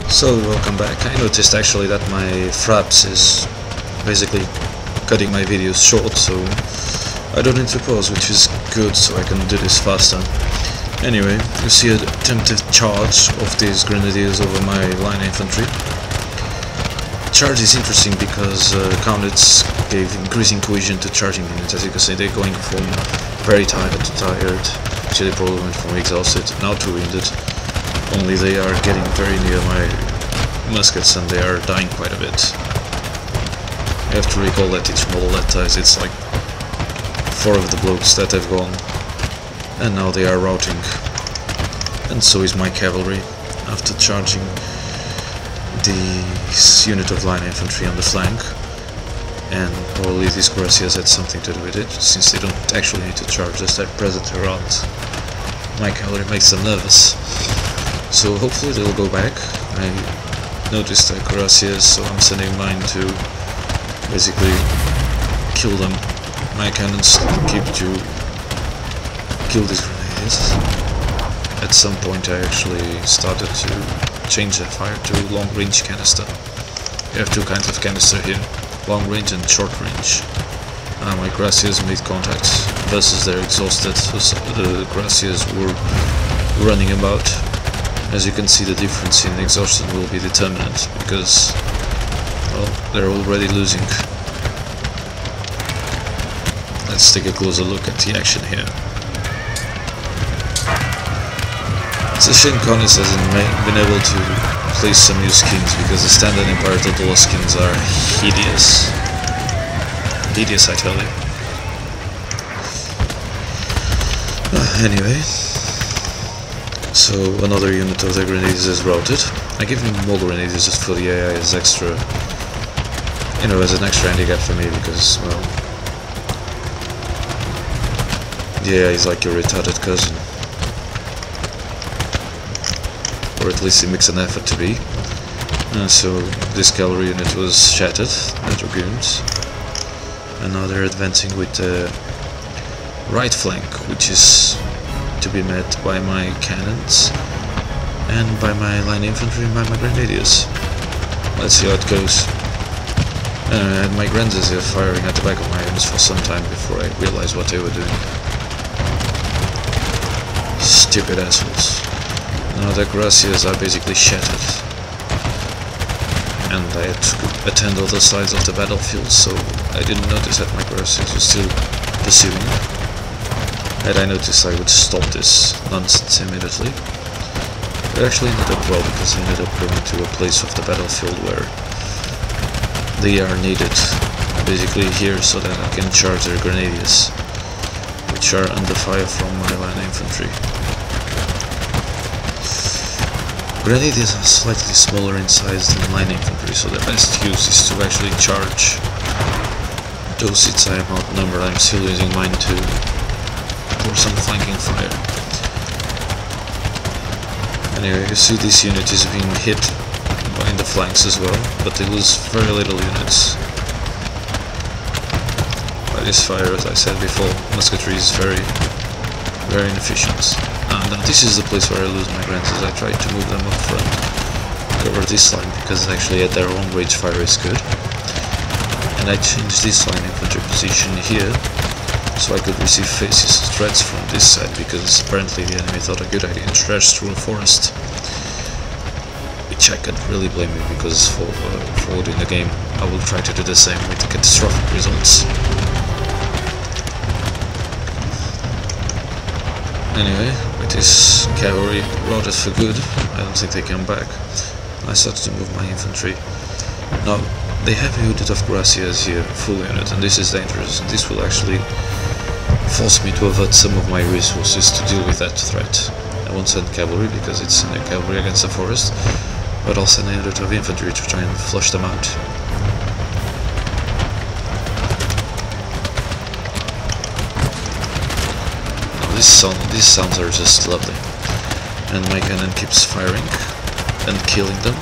So, welcome back. I noticed actually that my fraps is basically cutting my videos short, so I don't need to pause, which is good, so I can do this faster. Anyway, you see an attempted charge of these grenadiers over my line infantry. Charge is interesting because Kaunitz gave increasing cohesion to charging units. As you can see, they're going from very tired to tired, actually probably went from exhausted now to wounded. Only they are getting very near my muskets and they are dying quite a bit. You have to recall that each model that dies, it's like 4 of the blokes that have gone, and now they are routing. And so is my cavalry after charging this unit of line infantry on the flank, and probably these cuirassiers had something to do with it, since they don't actually need to charge, just they're present around. My cavalry makes them nervous, so hopefully they'll go back. I noticed the cuirassiers, so I'm sending mine to basically kill them. My cannons keep to kill these grenadiers. At some point I actually started to change the fire to long-range canister. You have 2 kinds of canister here, long-range and short-range. My cuirassiers made contact versus they're exhausted, so the cuirassiers were running about. As you can see, the difference in exhaustion will be determinant, because, well, they're already losing. Let's take a closer look at the action here. It's a shame Kaunitz hasn't been able to place some new skins, because the standard Empire Total skins are hideous. Hideous, I tell you. Anyway, so another unit of the grenadiers is routed. I give him more grenadiers just for the AI as extra, you know, as an extra handicap for me, because, well, the AI is like your retarded cousin. Or at least he makes an effort to be. So this cavalry unit was shattered, the dragoons, and now they're advancing with the right flank, which is to be met by my cannons and by my line infantry and by my grenadiers. Let's see how it goes. And my grenadiers are firing at the back of my units for some time before I realized what they were doing. Stupid assholes. Now the cuirassiers are basically shattered, and I had to attend other sides of the battlefield, so I didn't notice that my cuirassiers were still pursuing. Had I noticed, I would stop this nonsense immediately. It actually ended up well, because I ended up going to a place of the battlefield where they are needed, basically here, so that I can charge their grenadiers, which are under fire from my line infantry. Grenadiers are slightly smaller in size than line infantry, so the best use is to actually charge those. Since I am outnumbered, I'm still using mine for some flanking fire. Anyway, you see this unit is being hit in the flanks as well, but they lose very little units by this fire. As I said before, musketry is very inefficient. Now this is the place where I lose my grenadiers. I tried to move them up front, cover this line, because actually at their long range fire is good, and I changed this line infantry position here so I could receive faces threats from this side, because apparently the enemy thought a good idea to trash through a forest, which I can't really blame him, because forward in the game I will try to do the same with catastrophic results. Anyway, with this cavalry routed for good, I don't think they come back. I started to move my infantry. Now, they have a unit of cuirassiers here, full unit, and this is dangerous. This will actually force me to avert some of my resources to deal with that threat. I won't send cavalry because it's sending cavalry against the forest, but I'll send a unit of infantry to try and flush them out. These sounds are just lovely, and my cannon keeps firing and killing them,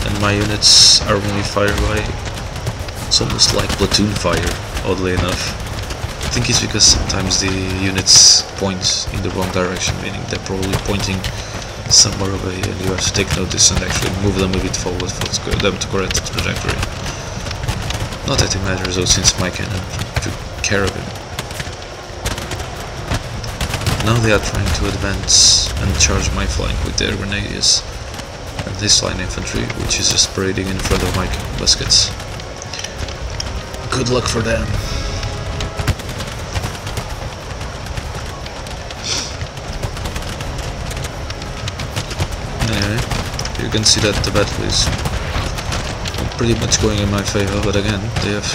and my units are only fired by, it's almost like platoon fire, oddly enough. I think it's because sometimes the units point in the wrong direction, meaning they're probably pointing somewhere over here, and you have to take notice and actually move them a bit forward for them to correct the trajectory. Not that it matters though, since my cannon took care of him. Now they are trying to advance and charge my flank with their grenadiers and this line infantry, which is just parading in front of my muskets. Good luck for them. Anyway, you can see that the battle is pretty much going in my favor, but again, they have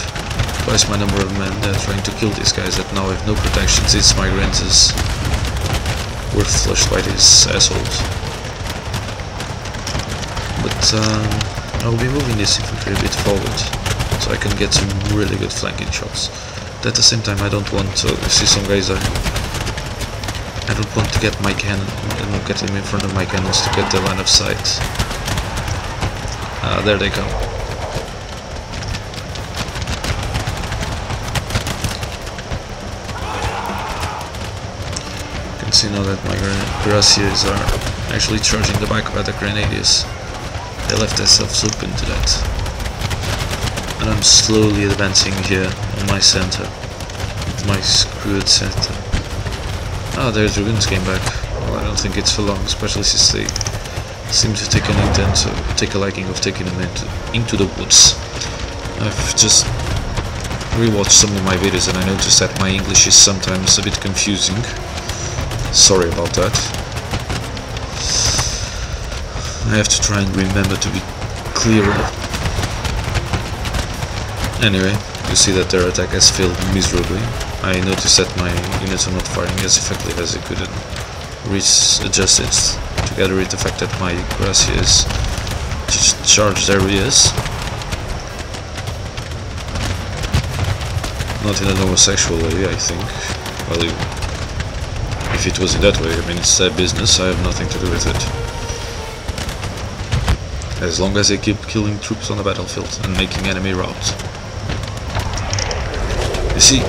twice my number of men. They're trying to kill these guys that now have no protection since my Granters were flushed by these assholes. But I'll be moving this infantry a bit forward, so I can get some really good flanking shots. But at the same time, I don't want to see some guys I don't want to get my cannon, get them in front of my cannons to get the line of sight. There they come. You can see now that my Cuirassiers are actually charging the back of the Grenadiers. They left themselves open to that. And I'm slowly advancing here on my center, my screwed center. Ah, their Dragoons came back. Well, I don't think it's for long, especially since they seem to take an intent, so take a liking of taking them into the woods. I've just rewatched some of my videos and I noticed that my English is sometimes a bit confusing. Sorry about that. I have to try and remember to be clearer. Anyway, you see that their attack has failed miserably. I noticed that my units are not firing as effectively as they could and readjust it, together with the fact that my Cuirassiers just charged their rears. Not in a homosexual way, I think. Well, if it was in that way, I mean, it's their business, I have nothing to do with it. As long as they keep killing troops on the battlefield and making enemy rout. You see,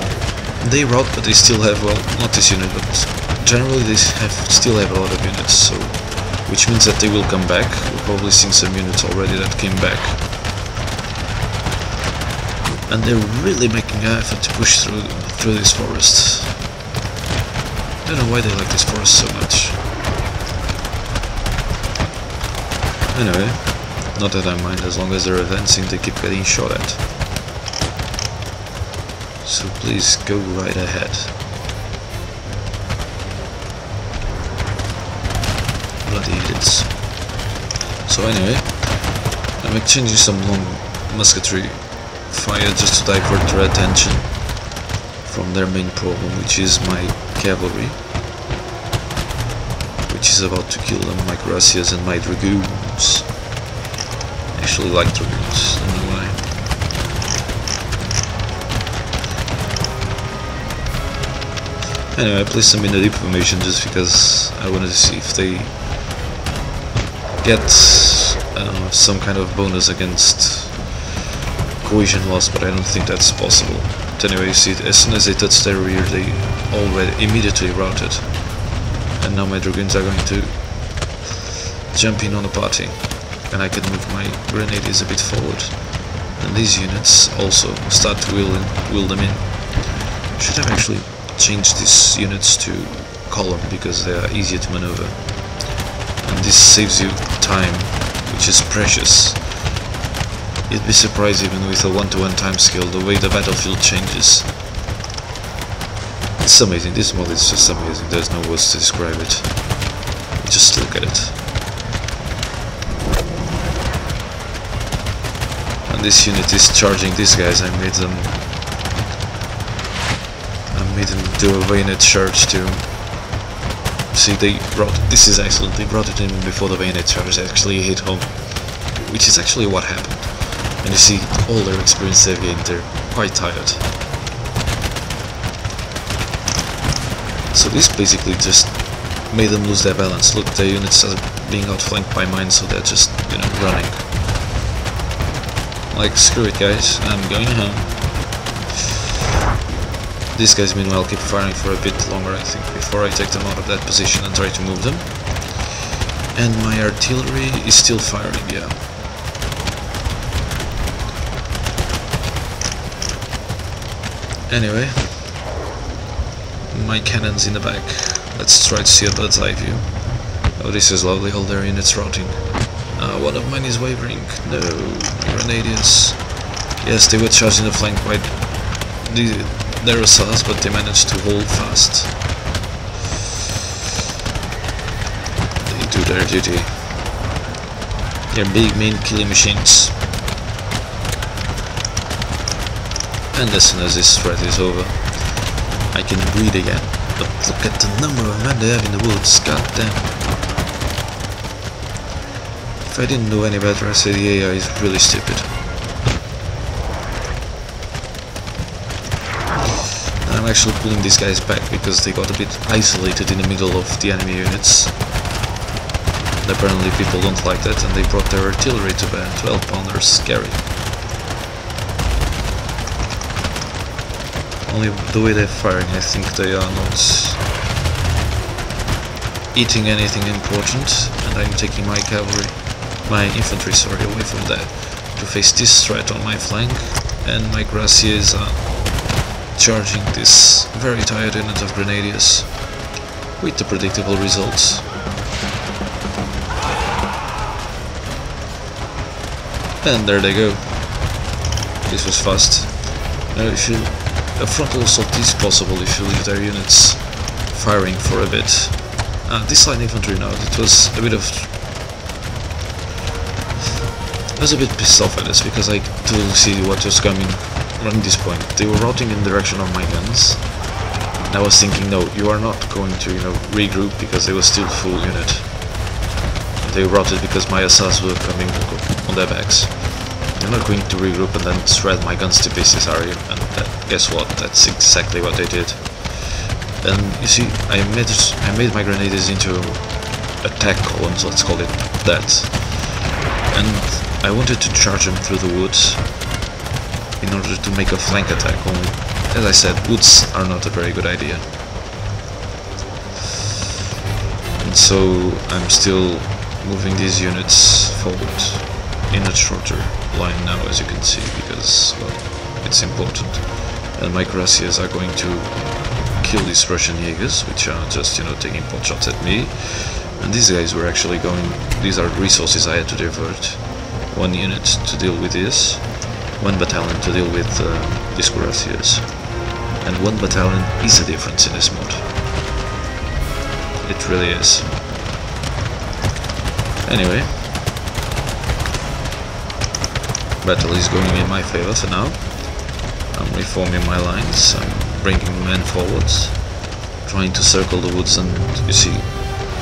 they rout, but they still have, well, not this unit, but generally they still have a lot of units, so which means that they will come back. We're probably seeing some units already that came back. And they're really making an effort to push through this forest. I don't know why they like this forest so much. Anyway, not that I mind, as long as they're advancing they keep getting shot at. So please go right ahead. Bloody idiots. So anyway, I'm exchanging some long musketry fire just to divert their attention from their main problem, which is my cavalry, which is about to kill them, my Cuirassiers and my Dragoons. I actually like Dragoons, I don't know why. Anyway, I placed them in a deep formation just because I wanted to see if they get some kind of bonus against cohesion loss, but I don't think that's possible. But anyway, you see, as soon as they touched their rear, they already immediately routed. And now my Dragoons are going to jump in on the party, and I can move my Grenadiers a bit forward. And these units also start to wheel them in. Should have actually changed these units to column because they are easier to maneuver. And this saves you time, which is precious. You'd be surprised even with a 1-to-1 time scale the way the battlefield changes. It's amazing, this mod is just amazing, there's no words to describe it. Just look at it. And this unit is charging these guys. I made them do a bayonet charge too. See, they brought, this is excellent, they brought it in before the bayonet charge actually hit home, which is actually what happened. And you see, all their experience they've gained, they're quite tired. So this basically just made them lose their balance. Look, their units are being outflanked by mine, so they're just, you know, running. Like, screw it guys, I'm going home. These guys meanwhile keep firing for a bit longer, I think, before I take them out of that position and try to move them. And my artillery is still firing, yeah. Anyway, my cannons in the back. Let's try to see a bird's eye view. Oh, this is lovely, all their units routing. One of mine is wavering. No, my grenadiers. Yes, they were charging the flank by their assaults, but they managed to hold fast. They do their duty. They're big, mean, killing machines. And as soon as this threat is over, I can breathe again. But look at the number of men they have in the woods, god damn. If I didn't know any better, I'd say the AI is really stupid. And I'm actually pulling these guys back because they got a bit isolated in the middle of the enemy units. And apparently people don't like that, and they brought their artillery to bear. 12-pounders, scary. Only the way they're firing, I think they are not eating anything important, and I'm taking my infantry, away from that to face this threat on my flank, and my cuirassiers are charging this very tired unit of grenadiers with the predictable results. And there they go. This was fast. Now if you a frontal assault is possible if you leave their units firing for a bit. This line infantry now, it was a bit of... I was a bit pissed off at this because I couldn't see what was coming around this point. They were routing in the direction of my guns. And I was thinking, no, you are not going to, regroup, because they were still full unit. They routed because my assassins were coming on their backs. I'm not going to regroup and then shred my guns to pieces, are you? And guess what? That's exactly what they did. And you see, I made my grenadiers into attack columns, let's call it that. And I wanted to charge them through the woods in order to make a flank attack. Only, as I said, woods are not a very good idea. And so I'm still moving these units forward in a shorter line now, as you can see, because, well, it's important. And my cuirassiers are going to kill these Russian Jaegers, which are just, taking pot shots at me. And these guys were actually these are resources I had to divert. One unit to deal with this, one battalion to deal with these cuirassiers. And one battalion is a difference in this mod. It really is. Anyway, battle is going in my favor for now. I'm reforming my lines, I'm bringing men forwards, trying to circle the woods, and you see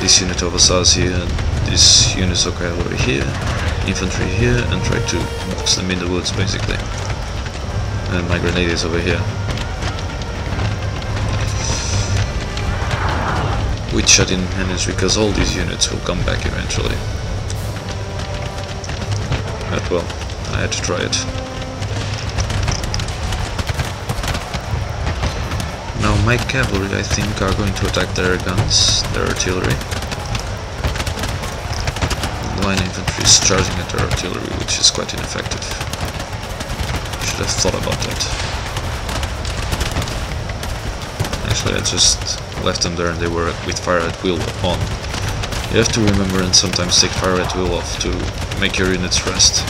this unit of assassins here, and this unit of cavalry here, infantry here, and try to box them in the woods basically. And my grenadiers over here. Which I didn't manage because all these units will come back eventually. But well, I had to try it. Now my cavalry, I think, are going to attack their guns, their artillery. The line infantry is charging at their artillery, which is quite ineffective. Should have thought about that. Actually, I just left them there and they were with fire at will on. You have to remember and sometimes take fire at will off to make your units rest.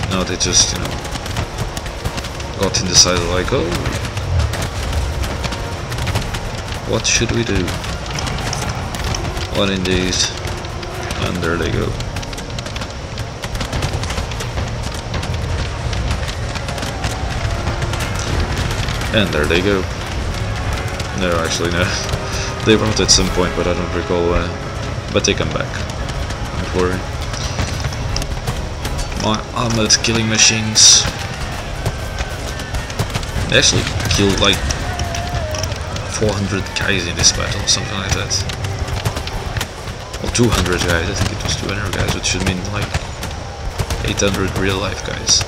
Now they just, got in the side like, oh, what should we do? What indeed? And there they go. And there they go. No, actually no. They brought at some point, but I don't recall where. But they come back. Don't worry. My armored killing machines. They actually killed like 400 guys in this battle, something like that. Or 200 guys, I think it was 200 guys, which should mean like 800 real life guys.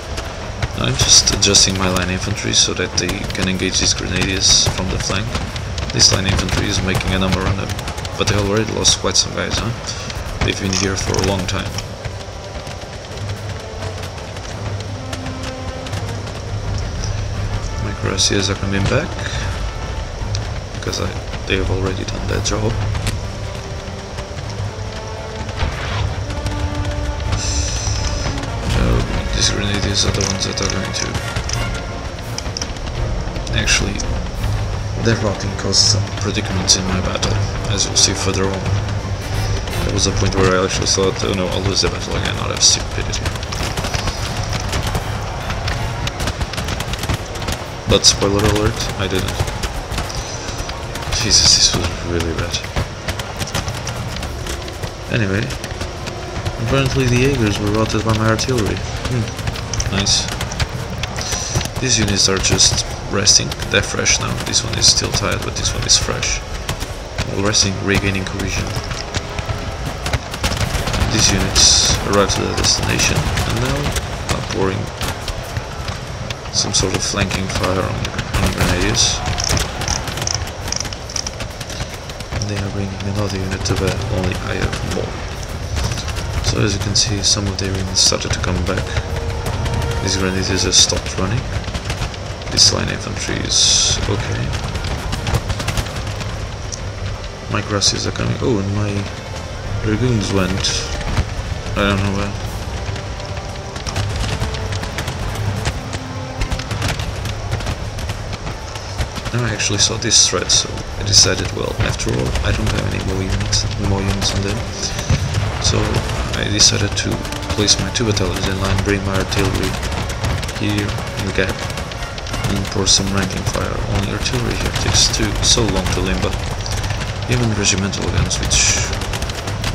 Now I'm just adjusting my line infantry so that they can engage these grenadiers from the flank. This line infantry is making a number on them. But they already lost quite some guys, huh? They've been here for a long time. My cuirassiers are coming back because they have already done that job. These grenadiers are the ones that are going to actually, their routing caused some predicaments in my battle, as you'll see further on. There was a point where I actually thought, oh no, I'll lose the battle again out of stupidity. But spoiler alert, I didn't. Jesus, this was really bad. Anyway, apparently the Jaegers were routed by my artillery. Nice. These units are just resting. They're fresh now. This one is still tired, but this one is fresh. While resting, regaining cohesion. These units arrived at their destination and now are pouring some sort of flanking fire on grenadiers. And they are bringing another unit to bear, only I have more. So as you can see, some of their units started to come back. These grenadiers have stopped running. This line infantry is okay. My cuirassiers are coming. Oh, and my dragoons went, I don't know where. Now I actually saw this threat, so I decided, well, after all, I don't have any more units on them. So I decided to place my 2 battalions in line, bring my artillery here in the gap, and pour some ranking fire. Only artillery here takes so long to limber. Even regimental guns, which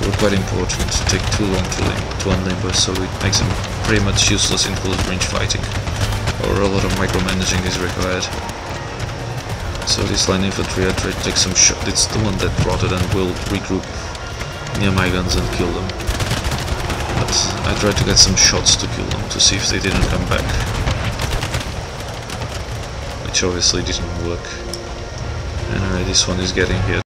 were quite important, take too long to unlimber, so it makes them pretty much useless in close range fighting, or a lot of micromanaging is required. So this line infantry, I tried to take some shot. It's the one that routed and will regroup near my guns and kill them. But I tried to get some shots to kill them, to see if they didn't come back. Which obviously didn't work. Anyway, this one is getting hit.